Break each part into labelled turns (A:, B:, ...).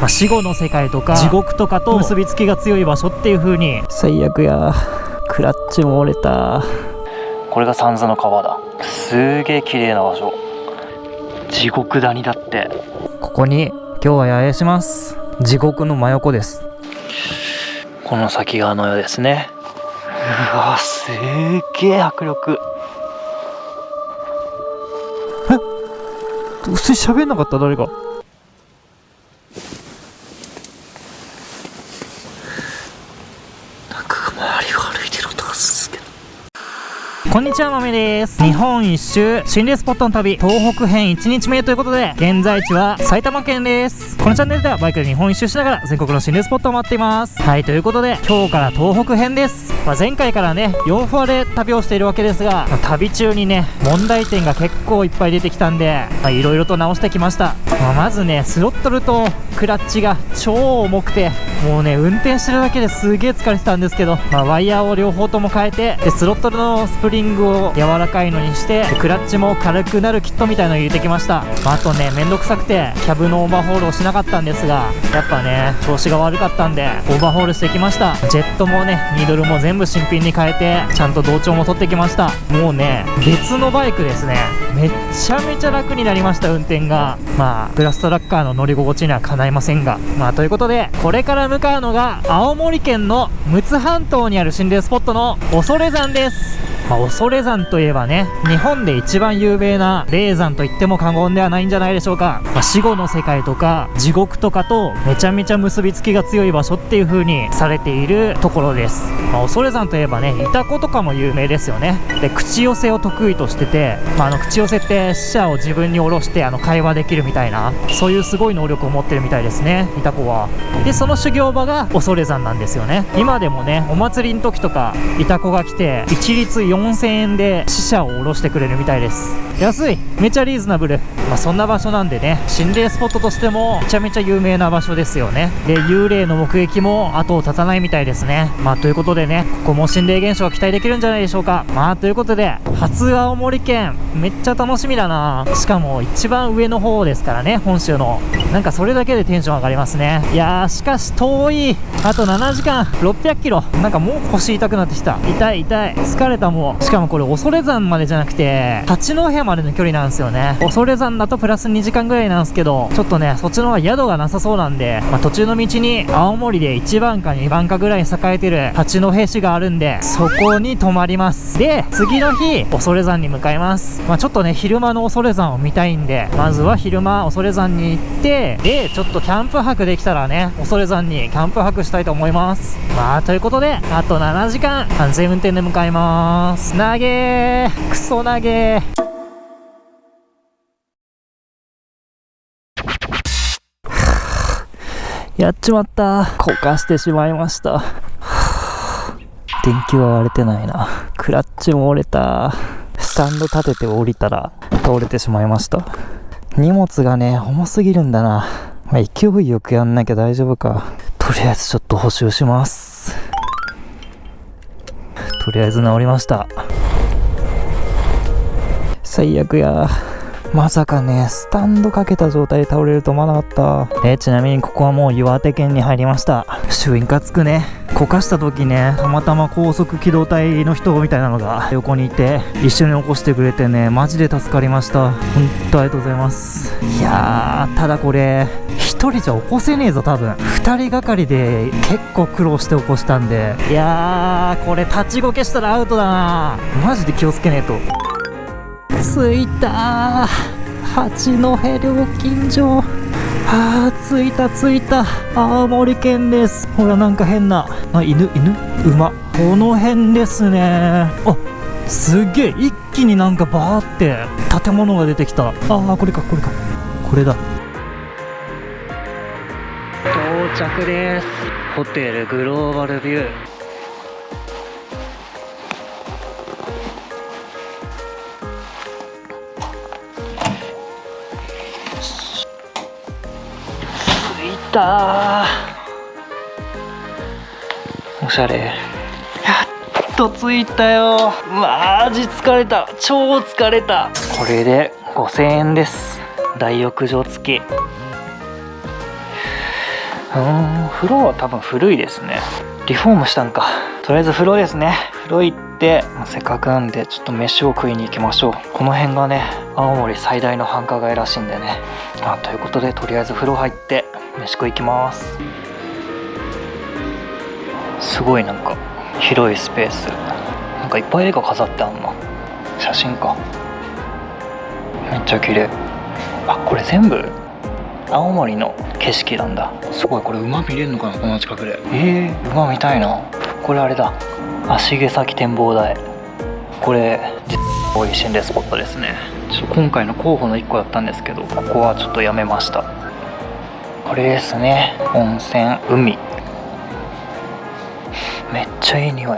A: 死後の世界とか地獄とかと結びつきが強い場所っていう風に。最悪や、クラッチも折れた。これが三途の川だ。すげえ綺麗な場所。地獄谷だって。ここに今日は野営します。地獄の真横です。この先側のようですね。うわ、すげえ迫力。え、薄い喋んなかった誰か。こんにちは、まめです。日本一周心霊スポットの旅東北編1日目ということで、現在地は埼玉県です。このチャンネルではバイクで日本一周しながら全国の心霊スポットを回っています。はい、ということで今日から東北編です。前回からね4フォアで旅をしているわけですが、旅中にね問題点が結構いっぱい出てきたんで、いろいろと直してきました。まずね、スロットルとクラッチが超重くて、もうね運転してるだけですげえ疲れてたんですけど、ワイヤーを両方とも変えて、でスロットルのスプリングを柔らかいのにして、クラッチも軽くなるキットみたいのを入れてきました。あとね、めんどくさくてキャブのオーバーホールをしなかったんですが、やっぱね調子が悪かったんでオーバーホールしてきました。ジェットもねニードルも全部新品に変えて、ちゃんと同調も取ってきました。もうね別のバイクですね。めっちゃめちゃ楽になりました、運転が。グラストラッカーの乗り心地にはかないませんが、ということでこれから向かうのが青森県の陸奥半島にある心霊スポットの恐山です。恐山といえばね、日本で一番有名な霊山と言っても過言ではないんじゃないでしょうか。死後の世界とか地獄とかとめちゃめちゃ結びつきが強い場所っていう風にされているところです。恐山といえばね、イタコとかも有名ですよね。で、口寄せを得意としてて、口寄せって死者を自分に下ろして会話できるみたいな、そういうすごい能力を持ってるみたいですね、イタコは。で、その修行場が恐山なんですよね。今でもね、お祭りの時とかイタコが来て一律4000円で死者を下ろしてくれるみたいです。安い、めちゃリーズナブル。そんな場所なんでね、心霊スポットとしてもめちゃめちゃ有名な場所ですよね。で、幽霊の目撃も後を絶たないみたいですね。ということでね、ここも心霊現象が期待できるんじゃないでしょうか。ということで初青森県、めっちゃ楽しみだな。しかも一番上の方ですからね、本州の。なんかそれだけでテンション上がりますね。いやー、しかし遠い。あと7時間600キロ。なんかもう腰痛くなってきた。痛い痛い、疲れた。もうしかもこれ恐山までじゃなくて八戸までの距離なんですよね。恐山だとプラス2時間ぐらいなんですけど、ちょっとねそっちの方が宿がなさそうなんで、途中の道に青森で1番か2番かぐらいに栄えてる八戸市があるんで、そこに泊まります。で、次の日恐山に向かいます。ちょっとね昼間の恐山を見たいんで、まずは昼間恐山に行って、でちょっとキャンプ泊できたらね、恐山にキャンプ泊したいと思います。ということであと7時間安全運転で向かいます。なげー、クソなげー。やっちまった。こかしてしまいました。電球は割れてないな。クラッチも折れた。スタンド立てて降りたら倒れてしまいました。荷物がね重すぎるんだな。勢いよくやんなきゃ大丈夫か。とりあえずちょっと補修します。とりあえず治りました。最悪や。まさかねスタンドかけた状態で倒れると思わなかった。ちなみにここはもう岩手県に入りました。シンカつくね。こかした時ね、たまたま高速機動隊の人みたいなのが横にいて一緒に起こしてくれてね、マジで助かりました。本当ありがとうございます。いやー、ただこれ一人じゃ起こせねえぞ。多分2人がかりで結構苦労して起こしたんで、いやーこれ立ちこけしたらアウトだな。マジで気をつけねえと。着いたー、八戸料金所。着いた。青森県です。ほらなんか変な犬馬、この辺ですね。すげえ、一気になんかバーって建物が出てきた。これだ。到着です。ホテルグローバルビュー。おしゃれ。やっと着いたよ。マジ疲れた。超疲れた。これで5000円です。大浴場付き。風呂は多分古いですね。リフォームしたんか。とりあえず風呂ですね。風呂行って、せっかくなんでちょっと飯を食いに行きましょう。この辺がね、青森最大の繁華街らしいんでね。ということで、とりあえず風呂入って飯食い行きます。すごいなんか広いスペース、なんかいっぱい絵が飾ってあんな。写真か。めっちゃ綺麗。これ全部青森の景色なんだ。すごい。これ馬見れるのかな、この近くで。馬見たいな。これあれだ、足毛崎展望台。これ多い心霊スポットですね。ちょっと今回の候補の1個だったんですけど、ここはちょっとやめました。これですね、温泉、海。めっちゃいい匂い。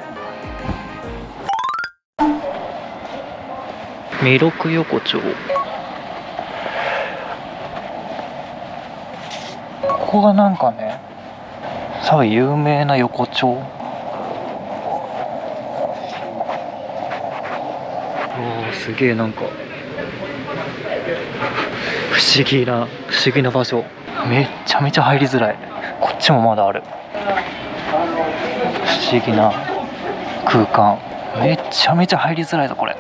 A: 弥勒横丁。ここがなんかね、多分有名な横丁。すげえ、なんか不思議な場所。めっちゃめちゃ入りづらい。こっちもまだある。不思議な空間。めちゃめちゃ入りづらいぞこれ。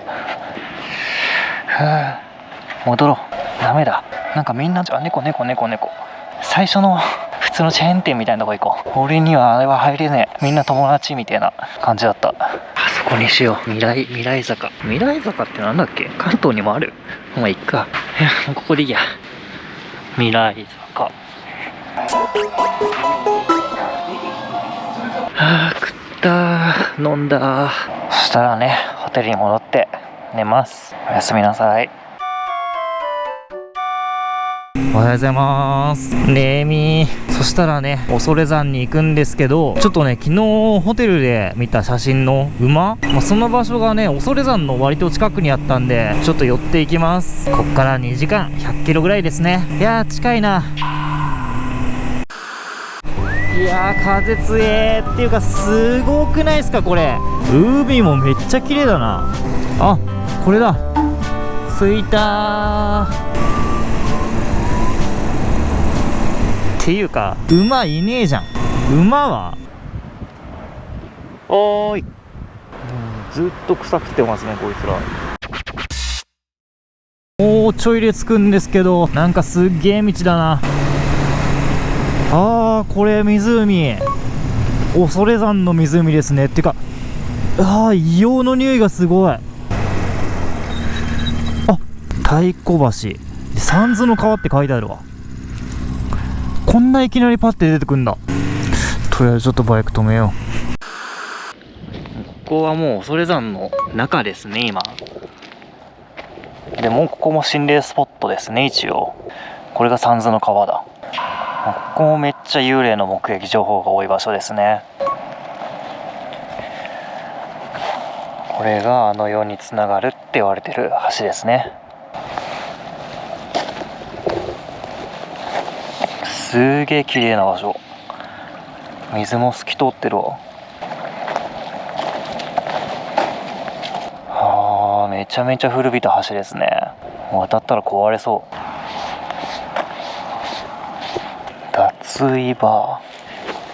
A: 戻ろう。ダメだ。なんかみんな猫。最初の普通のチェーン店みたいなとこ行こう。俺にはあれは入れねえ。みんな友達みたいな感じだった。あそこにしよう。未来坂。未来坂ってなんだっけ？関東にもある。まあいっか。いや、もうここでいいや。未来坂。食ったー。飲んだー。そしたらね、ホテルに戻って寝ます。おやすみなさい。おはようございます。レミ。そしたらね、恐山に行くんですけど、ちょっとね、昨日ホテルで見た写真の馬、その場所がね、恐山の割と近くにあったんで、ちょっと寄っていきます。こっから2時間100キロぐらいですね。いやー、近いな。いやー、風強えっていうか、すごくないですかこれ。海もめっちゃ綺麗だな。これだ。着いたー。っていうか、馬いねえじゃん。馬はおーい、ずっと草食ってますねこいつら。ちょいで着くんですけど、なんかすっげえ道だな。これ湖、恐山の湖ですね。ってか、硫黄の匂いがすごい。太鼓橋三途の川って書いてあるわ。こんないきなりパッて出てくんだ。とりあえずちょっとバイク止めよう。ここはもう恐山の中ですね今で。もここも心霊スポットですね一応。これが三途の川だ。ここもめっちゃ幽霊の目撃情報が多い場所ですね。これがあの世につながるって言われてる橋ですね。すげえ綺麗な場所。水も透き通ってるわ。めちゃめちゃ古びた橋ですね。渡ったら壊れそう。脱衣バー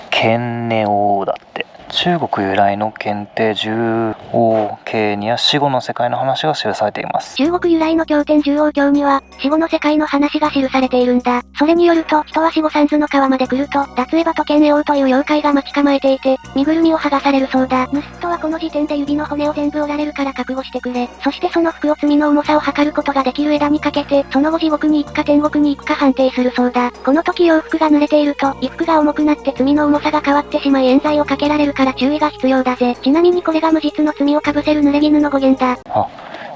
A: ケンネオーだって。中国由来の検定10王経には死後の世界の話が記されています。
B: 中国由来の経典10王経には死後の世界の話が記されているんだ。それによると、人は死後三途の川まで来ると、脱衣場とケンネオーという妖怪が待ち構えていて、身ぐるみを剥がされるそうだ。盗人はこの時点で指の骨を全部折られるから覚悟してくれ。そしてその服を罪の重さを測ることができる枝にかけて、その後地獄に行くか天国に行くか判定するそうだ。この時洋服が濡れていると、衣服が重くなって罪の重さが変わってしまい冤罪をかけられるから注意が必要だぜ。ちなみにこれが無実の罪をかぶせる濡れ衣の語源だ。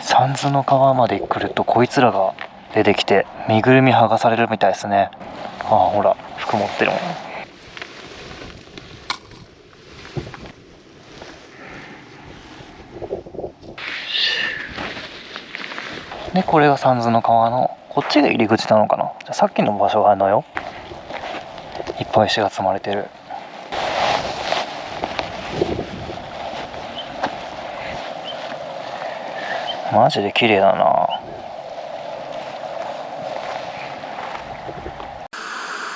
A: 三途の川まで来るとこいつらが出てきて身ぐるみ剥がされるみたいですね。ほら服持ってるもん。でこれが三途の川のこっちが入り口なのかな。じゃあさっきの場所があるのよ。いっぱい石が積まれてる。マジで綺麗だな。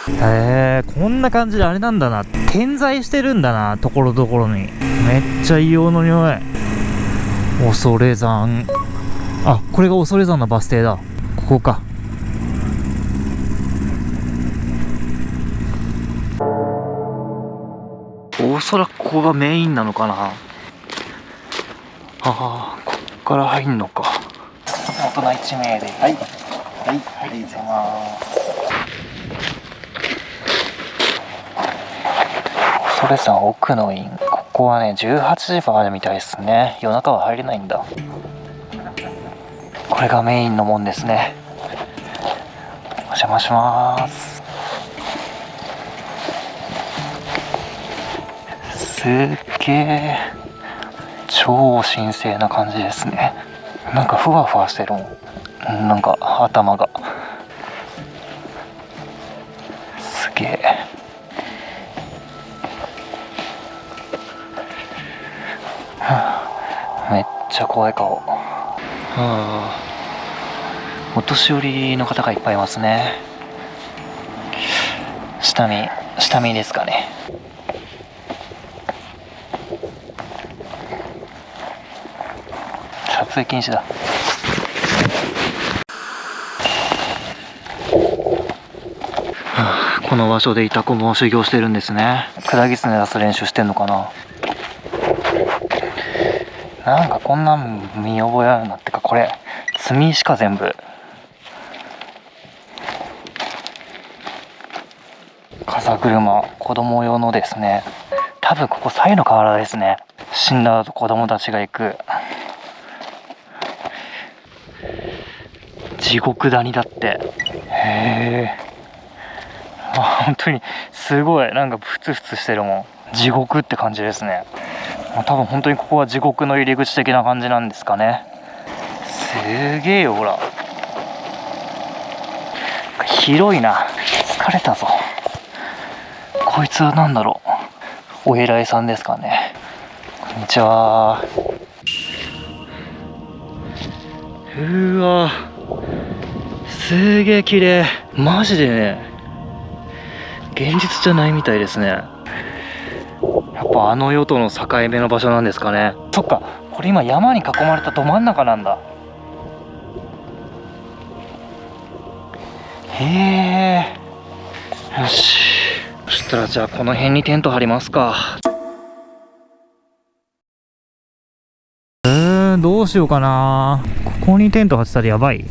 A: こんな感じであれなんだな、点在してるんだな、ところどころに。めっちゃ硫黄の匂い。恐山、あ、これが恐山のバス停だ。ここか。おそらくここがメインなのかな。ああ、こっから入んのか。大人1名で。はい、はい、ありがとうございます。恐山奥の院、ここはね18時までみたいですね。夜中は入れないんだ。これがメインの門ですね。お邪魔します。すっげえ超神聖な感じですね。なんかふわふわしてるもん、なんか頭がすげえ。めっちゃ怖い顔。お年寄りの方がいっぱいいますね。下見ですかね。撮影禁止だ。この場所でイタコも修行してるんですね。クギツネ出す練習してんのかな。なんかこんなん見覚えあるなってか、これ積み石か全部。風車、子供用のですね。多分ここサイの河原ですね。死んだ後子供たちが行く地獄谷だって。へえ、本当にすごい、なんかふつふつしてるもん。地獄って感じですね。多分本当にここは地獄の入り口的な感じなんですかね。すげえよ、ほら広いな。疲れたぞ。こいつは何だろう、お偉いさんですかね。こんにちは。うわ、すげえ綺麗。マジでね、現実じゃないみたいですね。やっぱあの世との境目の場所なんですかね。そっか、これ今山に囲まれたど真ん中なんだ。へえ、よし、そしたらじゃあこの辺にテント張りますか。どうしようかな。ここにテント張ってたらやばい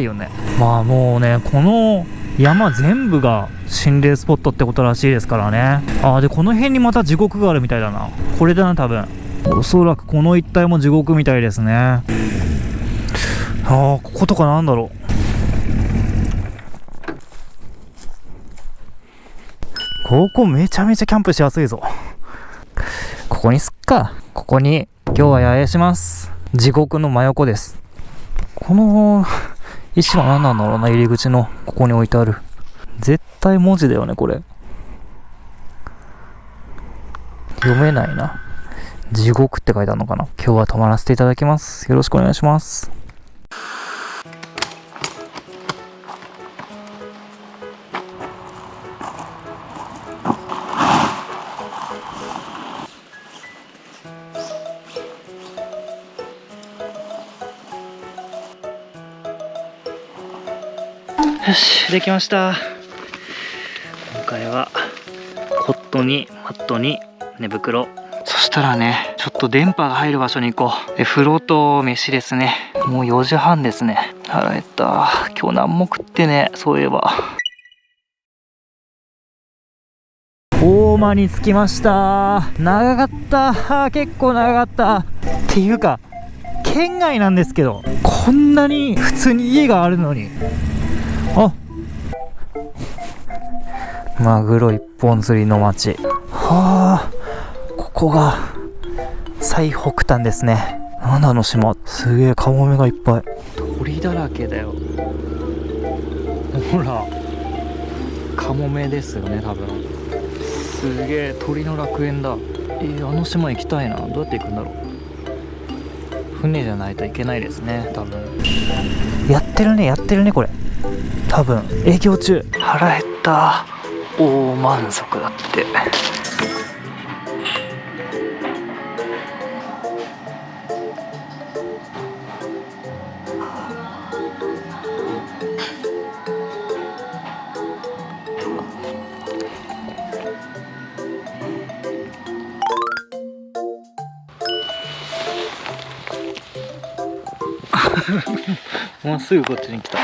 A: よね。まあもうね、この山全部が心霊スポットってことらしいですからね。でこの辺にまた地獄があるみたいだな。これだな、多分。おそらくこの一帯も地獄みたいですね。こことかなんだろう。ここめちゃめちゃキャンプしやすいぞ。ここにすっか。ここに今日は野営します。地獄の真横です。この石は何なんだろうな。入り口のここに置いてある。絶対文字だよね、これ。読めないな。地獄って書いてあるのかな。今日は泊まらせていただきます。よろしくお願いします。よし、できました。今回はコットにマットに寝袋。そしたらね、ちょっと電波が入る場所に行こう。で、風呂と飯ですね。もう4時半ですね。腹減った。今日何も食ってね、そういえば。大間に着きました。長かった。結構長かった。っていうか、県外なんですけど、こんなに普通に家があるのに。マグロ一本釣りの町。ここが最北端ですね。なんだあの島。すげえカモメがいっぱい。鳥だらけだよ。ほら、カモメですよね、多分。すげえ鳥の楽園だ。あの島行きたいな。どうやって行くんだろう。船じゃないといけないですね、多分。やってるねこれ。多分営業中。腹減った。大満足だって。もうすぐこっちに来た。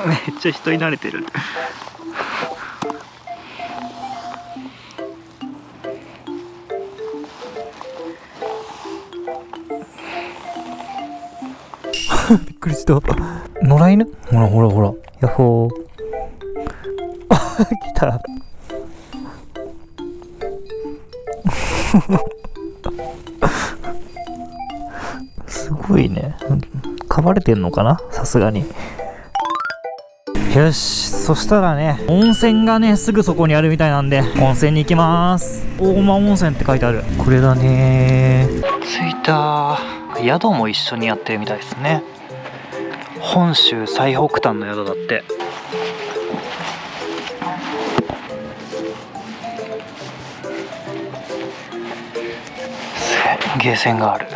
A: めっちゃ人に慣れてる。びっくりした。野良犬？ほらほらほら。ヤッホー。来た。すごいね。噛まれてんのかな、さすがに。よし、そしたらね、温泉がねすぐそこにあるみたいなんで温泉に行きます。大間温泉って書いてある。これだね。着いた。宿も一緒にやってるみたいですね。本州最北端の宿だって。ゲーセンがある。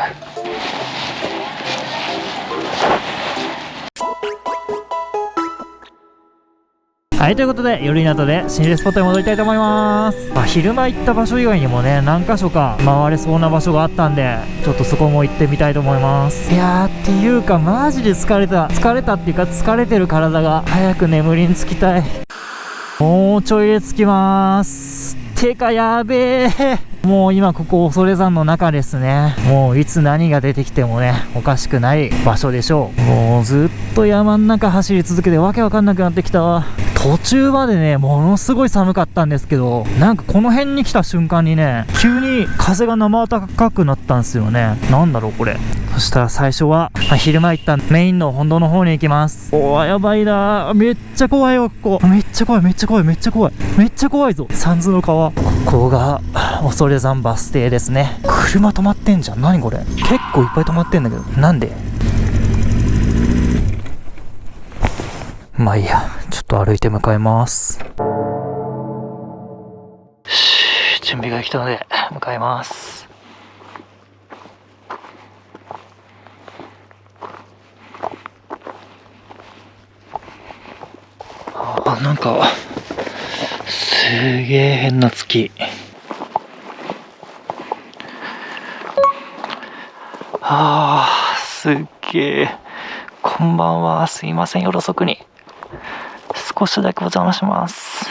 A: はい、ということで夜になったで心霊スポットに戻りたいと思います。昼間行った場所以外にもね何箇所か回れそうな場所があったんで、ちょっとそこも行ってみたいと思います。いやー、っていうかマジで疲れたっていうか、疲れてる体が早く眠りにつきたい。もうちょいで着きます。てかやべえ、もう今ここ恐山の中ですね。もういつ何が出てきてもねおかしくない場所でしょう。もうずっと山ん中走り続けてわけわかんなくなってきたわ。途中までねものすごい寒かったんですけど、なんかこの辺に来た瞬間にね急に風が生暖かくなったんですよね。なんだろうこれ。そしたら最初は、昼間行ったメインの本堂の方に行きます。おー、やばいなー。めっちゃ怖いわここ。めっちゃ怖いめっちゃ怖いめっちゃ怖いめっちゃ怖いぞ。三途の川。ここが恐山バス停ですね。車止まってんじゃん。何これ。結構いっぱい止まってんだけど、なんで。まあいいや、ちょっと歩いて向かいます。準備ができたので向かいます。なんかすげえ変な月。すっげえ。こんばんは。すいません、夜遅くに少しだけお邪魔します。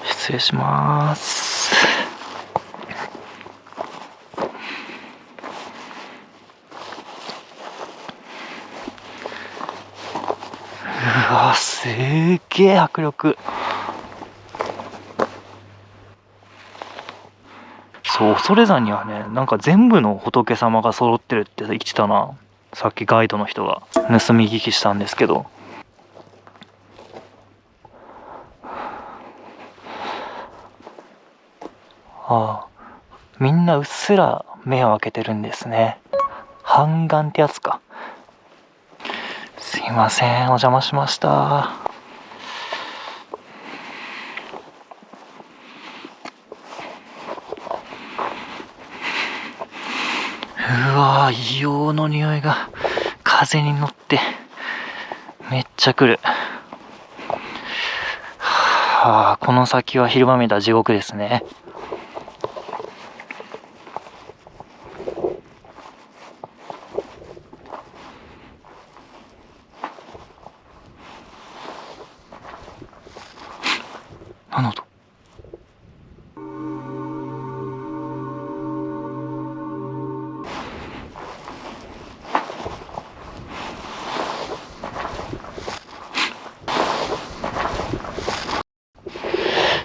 A: 失礼します。うわ、すっげえ迫力。そう、恐山にはねなんか全部の仏様が揃ってるって言ってたな。さっきガイドの人が盗み聞きしたんですけど。みんなうっすら目を開けてるんですね。半眼ってやつか。すいません、お邪魔しました。うわー、硫黄の匂いが風に乗ってめっちゃ来る。この先は昼間見た地獄ですね。何の音。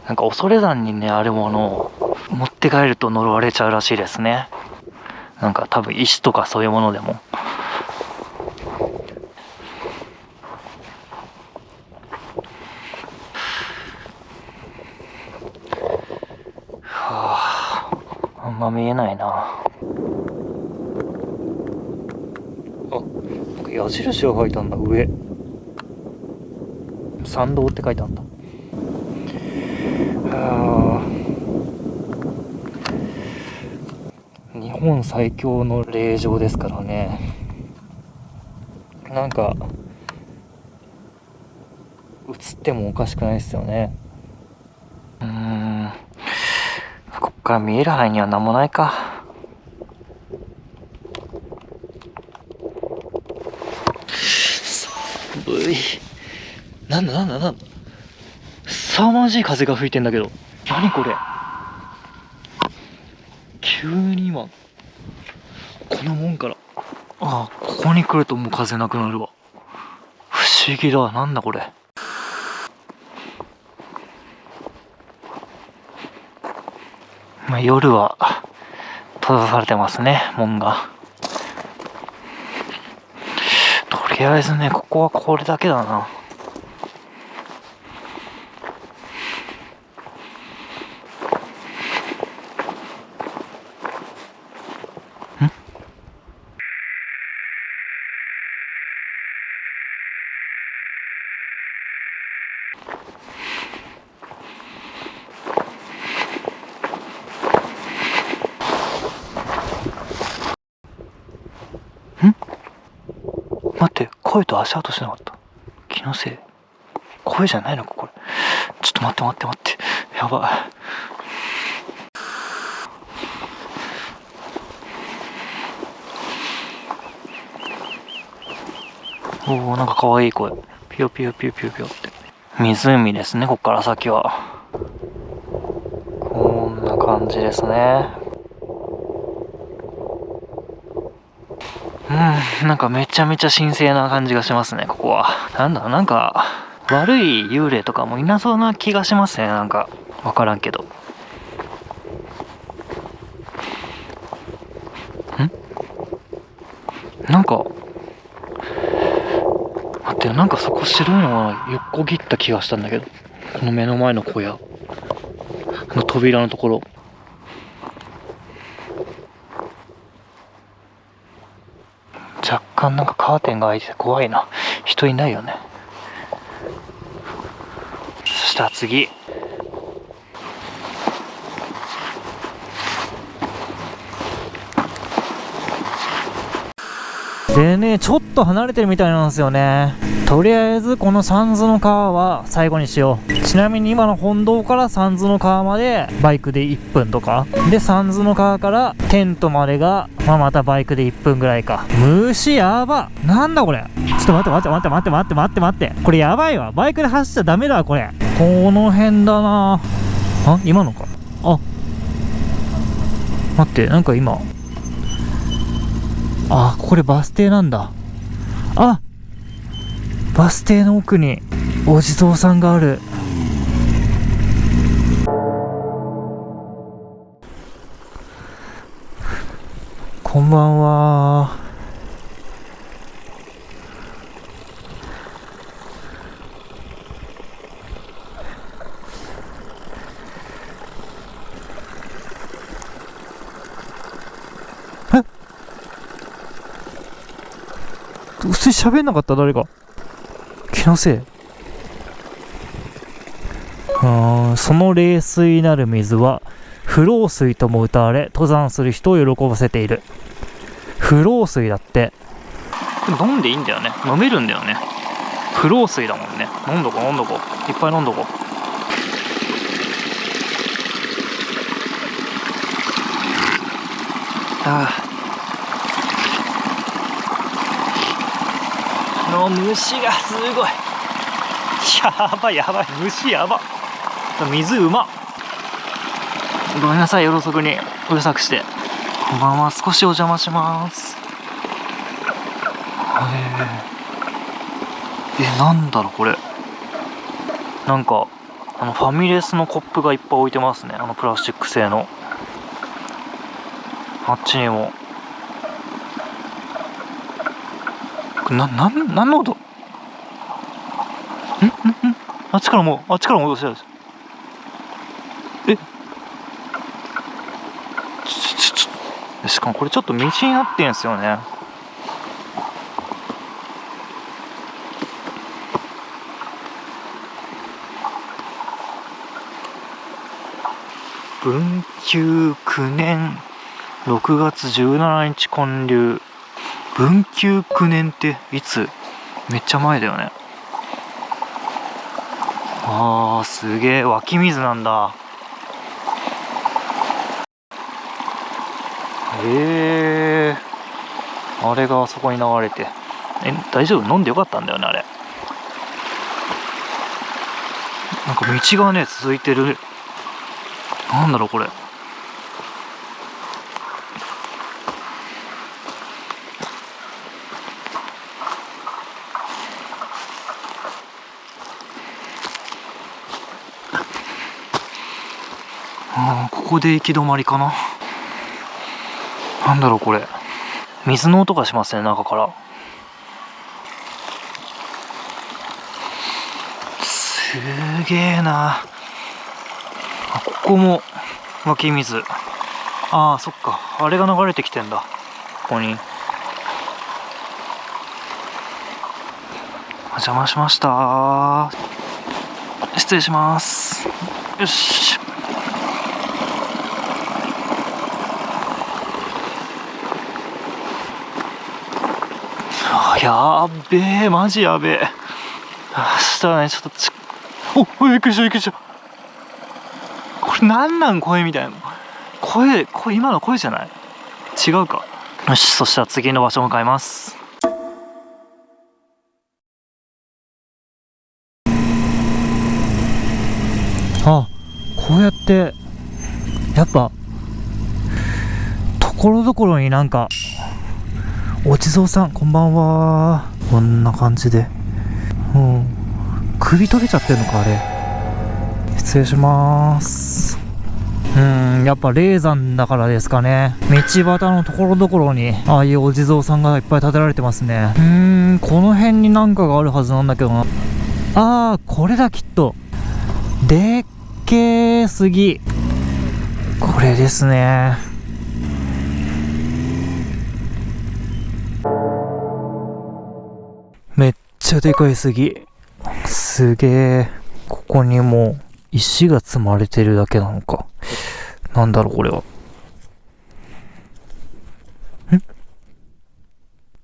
A: なんか恐山にねあるものを持って帰ると呪われちゃうらしいですね。なんか多分石とかそういうものでも。んま見えないな。あ、なんか矢印が書いてあるんだ。上参道って書いてあるんだ。日本最強の霊場ですからね。なんか映ってもおかしくないですよね。こっから見える範囲には何もないか。寒い。なんだ凄まじい風が吹いてんだけど。何これ、急に今この門から、ここに来るともう風なくなるわ。不思議だ。なんだこれ。夜は閉ざされてますね、門が。とりあえずね、ここはこれだけだな。待って、声と足跡しなかった。気のせい。声じゃないのかこれ。ちょっと待って。やばい。なんか可愛い声。ピヨピヨって。湖ですね、こっから先は。こんな感じですね。なんかめちゃめちゃ神聖な感じがしますね、ここは。なんか悪い幽霊とかもいなそうな気がしますね。なんかわからんけど。なんか待って、なんかそこ白いのが横切った気がしたんだけど、この目の前の小屋の扉のところ。若干なんかカーテンが開いてて怖いな。人いないよね。そしたら次。でね、ちょっと離れてるみたいなんですよね。とりあえずこの三途の川は最後にしよう。ちなみに今の本堂から三途の川までバイクで1分とかで、三途の川からテントまでがまたバイクで1分ぐらいか。虫やば。なんだこれ。ちょっと待って。これやばいわ。バイクで走っちゃダメだわこれ。この辺だな。今のか。待って、なんか今、これバス停なんだ。バス停の奥にお地蔵さんがある。こんばんは。普通に喋んなかった？誰か気のせい。その冷水なる水は不老水とも歌われ、登山する人を喜ばせている。不老水だって。これ飲んでいいんだよね。飲めるんだよね。不老水だもんね。飲んどこう。いっぱい飲んどこう。虫がすごい。やばい。虫やば。水うまっ。ごめんなさい、夜遅くにうるさくして。こんばんは。少しお邪魔します。なんだろうこれ。なんかファミレスのコップがいっぱい置いてますね。プラスチック製の。あっちにも。何の音？あっちからも音したんです。これちょっと道になってんすよね。文久9年6月17日建立。文久9年っていつ？めっちゃ前だよね。あー、すげえ、湧き水なんだ。あれがあそこに流れて、大丈夫？飲んでよかったんだよね、あれ。なんか道がね続いてる。なんだろうこれ。ここで行き止まりかな。なんだろうこれ。水の音がしますね、中から。すげえな。ここも湧き水。ああ、そっか、あれが流れてきてんだ、ここに。お邪魔しました。失礼します。よし。やっべえ、マジやべえ。したらね、ちょっとびっくりしたびっくりした。これなんなん声みたいな。声今の声じゃない？違うか。よし、そしたら次の場所向かいます。あ、こうやってやっぱところどころになんか、お地蔵さんこんばんは、こんな感じで、首取れちゃってんのかあれ。失礼します。やっぱ霊山だからですかね。道端のところどころにああいうお地蔵さんがいっぱい建てられてますね。この辺になんかがあるはずなんだけどな。あー、これだ、きっと。でっけーすぎ。これですね。めっちゃでかい杉。すげえ。ここにもう石が積まれてるだけなのか。なんだろうこれは。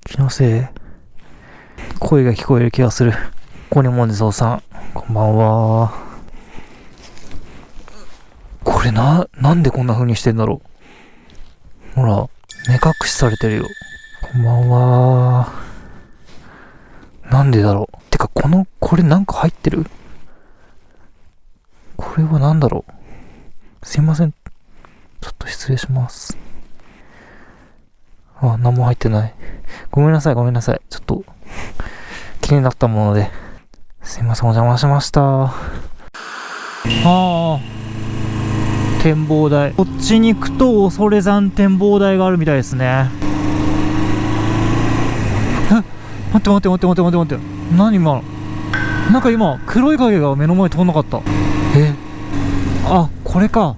A: 気のせい？声が聞こえる気がする。ここにもんじぞうさん、こんばんは。これなんでこんな風にしてんだろう。ほら、目隠しされてるよ。こんばんは。なんでだろう。てか、これなんか入ってる？これはなんだろう。すいません。ちょっと失礼します。あ、何も入ってない。ごめんなさい。ちょっと、気になったもので。すいません、お邪魔しました。展望台。こっちに行くと、恐山展望台があるみたいですね。待って。何今の。なんか今、黒い影が目の前通んなかった。あ、これか。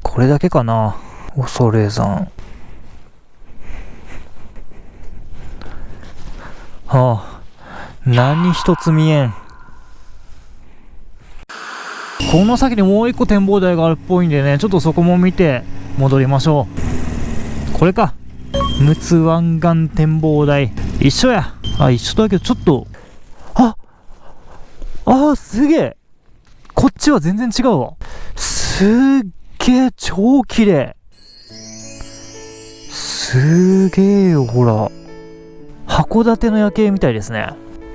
A: これだけかな、恐山。何一つ見えん。この先にもう一個展望台があるっぽいんでね、ちょっとそこも見て戻りましょう。これか、陸奥湾岸展望台。一緒や。一緒だけどちょっと、すげえ。こっちは全然違うわ。すっげえ、超綺麗。すげえよ、ほら。函館の夜景みたいですね。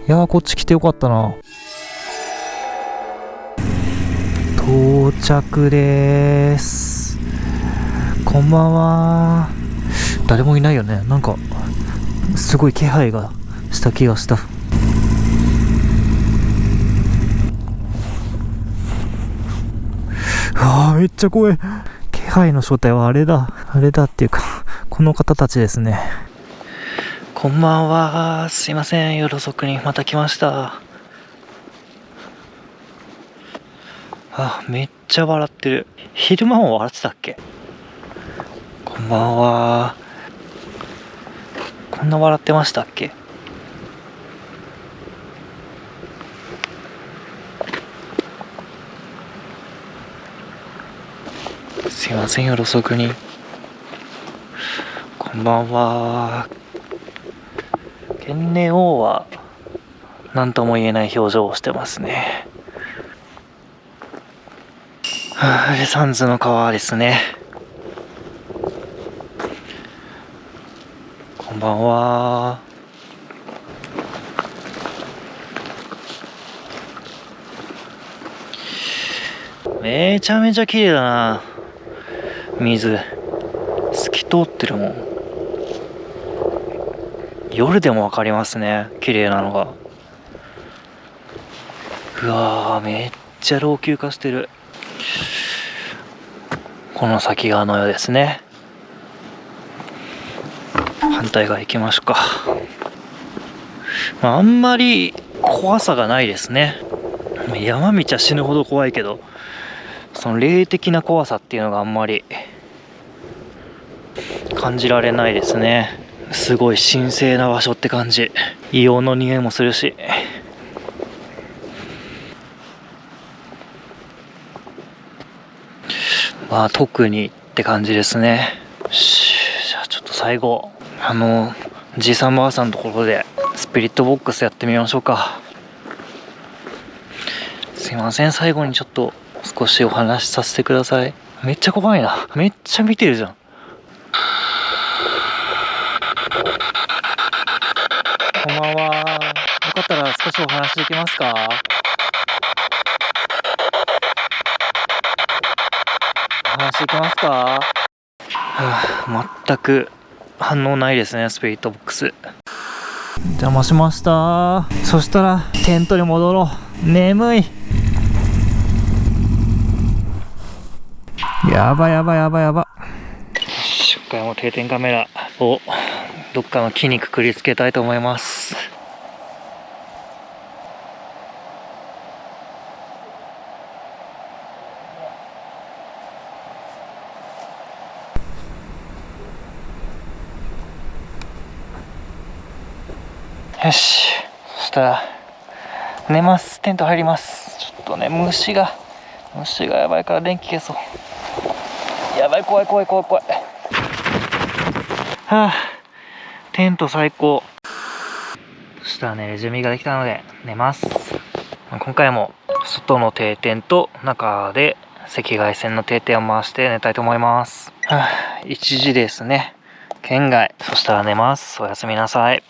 A: いやー、こっち来てよかったな。到着でーす。こんばんは。誰もいないよね。なんかすごい気配がした気がした。めっちゃ怖い。気配の正体はあれだっていうか、この方たちですね。こんばんは。すいません、夜遅くにまた来ました。あ、めっちゃ笑ってる。昼間も笑ってたっけ？こんばんは。こんな笑ってましたっけ？すいません、夜遅くに。こんばんは。天然王は何とも言えない表情をしてますね。ルサンズの川ですね。こんばんは。めちゃめちゃ綺麗だな。水透き通ってるもん。夜でもわかりますね、綺麗なのが。うわー、めっちゃ老朽化してる。この先側のようですね。反対側行きましょうか。あんまり怖さがないですね。山道は死ぬほど怖いけど、その霊的な怖さっていうのがあんまり感じられないですね。すごい神聖な場所って感じ。硫黄の匂いもするし。まあ特にって感じですね。よし、じゃあちょっと最後じいさんばあさんのところでスピリットボックスやってみましょうか。すいません、最後にちょっと少しお話しさせてください。めっちゃ怖いな。めっちゃ見てるじゃん。こんばんは。よかったら少しお話できますか？お話できますか？全く反応ないですね、スピリットボックス。邪魔しました。そしたらテントに戻ろう。眠い。やばやばやばやば。今回も定点カメラをどっかの木にくくりつけたいと思います。よし、そしたら寝ます。テント入ります。ちょっとね、虫がやばいから電気消そう。やばい、怖い。テント最高。そしたらね、準備ができたので寝ます。今回も外の定点と中で赤外線の定点を回して寝たいと思います。1時ですね、県外。そしたら寝ます。おやすみなさい。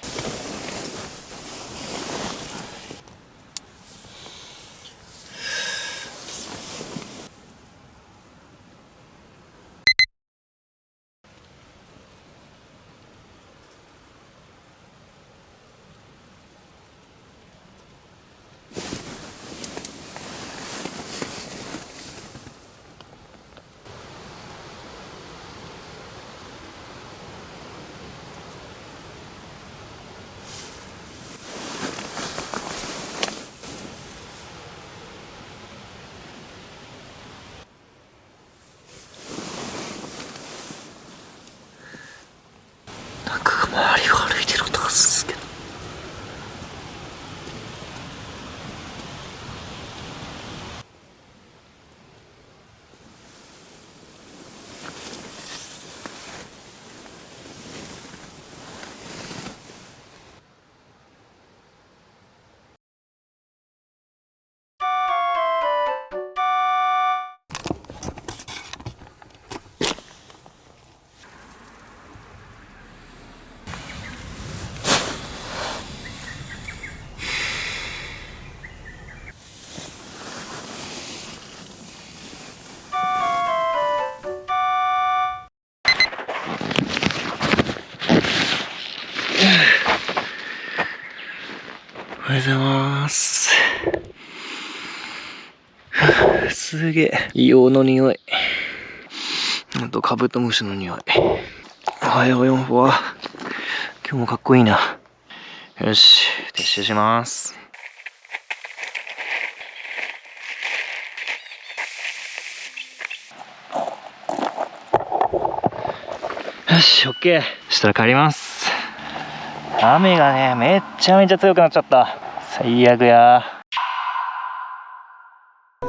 A: 周りを歩いてる音がするけど。おはようございます。すげえ。硫黄の匂い。あとカブトムシの匂い。おはようよ。わ。今日もかっこいいな。よし、撤収します。よし、オッケー。そしたら帰ります。雨がね、めっちゃめちゃ強くなっちゃった。最悪や。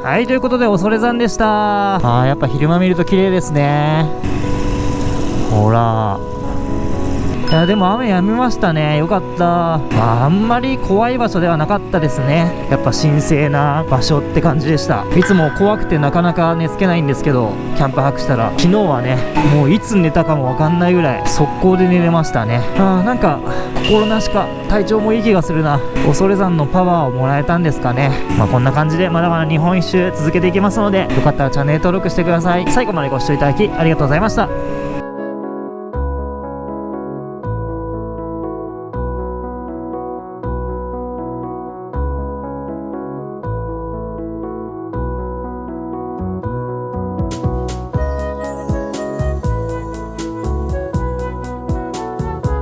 A: はい、ということで恐山でした。やっぱ昼間見ると綺麗ですね。ほら。いやでも雨やみましたね。よかった。あんまり怖い場所ではなかったですね。やっぱ神聖な場所って感じでした。いつも怖くてなかなか寝つけないんですけど、キャンプ泊したら昨日はね、もういつ寝たかもわかんないぐらい速攻で寝れましたね。なんか心なしか体調もいい気がするな。恐山のパワーをもらえたんですかね。こんな感じでまだまだ日本一周続けていきますので、よかったらチャンネル登録してください。最後までご視聴いただきありがとうございました。